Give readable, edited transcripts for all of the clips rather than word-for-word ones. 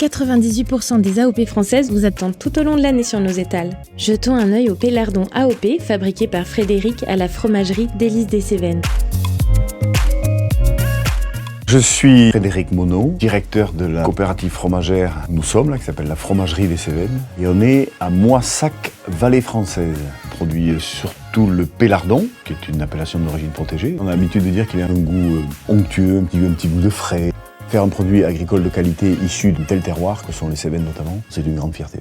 98% des AOP françaises vous attendent tout au long de l'année sur nos étals. Jetons un œil au pélardon AOP fabriqué par Frédéric à la fromagerie Délices des Cévennes. Je suis Frédéric Monod, directeur de la coopérative fromagère Nous sommes, là, qui s'appelle la fromagerie des Cévennes. Et on est à Moissac, vallée française. On produit surtout le pélardon, qui est une appellation d'origine protégée. On a l'habitude de dire qu'il a un goût onctueux, un petit goût de frais. Faire un produit agricole de qualité issu d'un tel terroir, que sont les Cévennes notamment, c'est une grande fierté.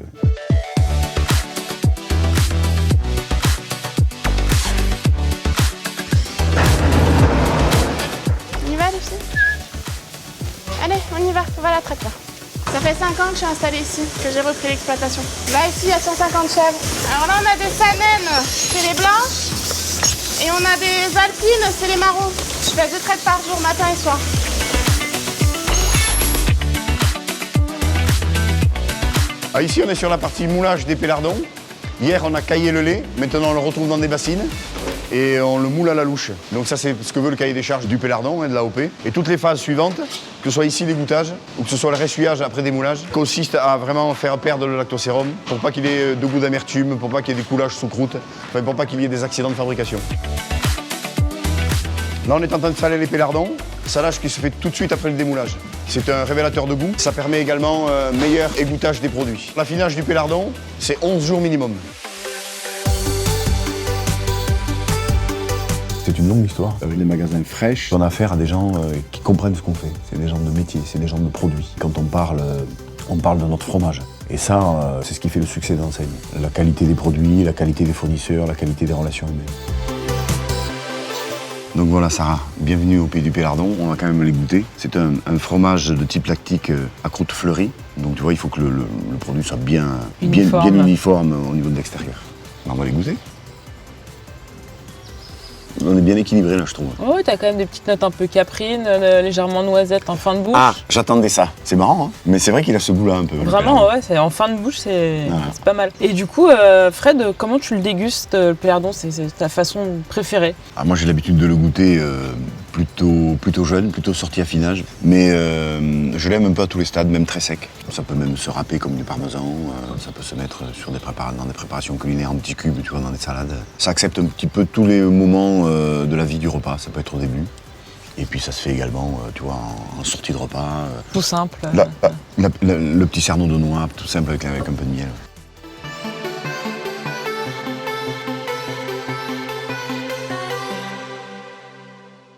On y va les filles ? Allez, on y va à la traite là. Ça fait 5 ans que je suis installée ici, que j'ai repris l'exploitation. Là ici, il y a 150 chèvres. Alors là, on a des Saanen, c'est les blanches. Et on a des alpines, c'est les marrons. Je fais 2 traites par jour, matin et soir. Ah, ici, on est sur la partie moulage des pélardons. Hier, on a caillé le lait. Maintenant, on le retrouve dans des bassines. Et on le moule à la louche. Donc ça, c'est ce que veut le cahier des charges du pélardon, de l'AOP. Et toutes les phases suivantes, que ce soit ici l'égouttage, ou que ce soit le ressuyage après démoulage, consistent à vraiment faire perdre le lactosérum pour pas qu'il y ait de goût d'amertume, pour pas qu'il y ait des coulages sous croûte, enfin, pour pas qu'il y ait des accidents de fabrication. Là, on est en train de saler les pélardons, salage qui se fait tout de suite après le démoulage. C'est un révélateur de goût. Ça permet également un meilleur égouttage des produits. L'affinage du pélardon, c'est 11 jours minimum. C'est une longue histoire. Avec les magasins fraîches, on a affaire à des gens qui comprennent ce qu'on fait. C'est des gens de métier, c'est des gens de produits. Quand on parle de notre fromage. Et ça, c'est ce qui fait le succès de l'enseigne. La qualité des produits, la qualité des fournisseurs, la qualité des relations humaines. Donc voilà Sarah, bienvenue au Pays du Pélardon, on va quand même les goûter. C'est un fromage de type lactique à croûte fleurie. Donc tu vois, il faut que le produit soit bien uniforme au niveau de l'extérieur. On va les goûter. On est bien équilibré là, je trouve. Oui, t'as quand même des petites notes un peu caprines, légèrement noisettes en fin de bouche. Ah, j'attendais ça. C'est marrant, hein. Mais c'est vrai qu'il a ce goût-là un peu. Vraiment, ouais, c'est en fin de bouche, c'est pas mal. Et du coup, Fred, comment tu le dégustes, le pélardon? C'est ta façon préférée? Ah, moi, j'ai l'habitude de le goûter plutôt jeune, plutôt sorti affinage. Mais je l'aime un peu à tous les stades, même très sec. Ça peut même se râper comme du parmesan. Ça peut se mettre sur dans des préparations culinaires en petits cubes, tu vois, dans des salades. Ça accepte un petit peu tous les moments de la vie du repas. Ça peut être au début. Et puis ça se fait également, tu vois, en sortie de repas. Tout simple. Le petit cerneau de noix, tout simple avec un peu de miel.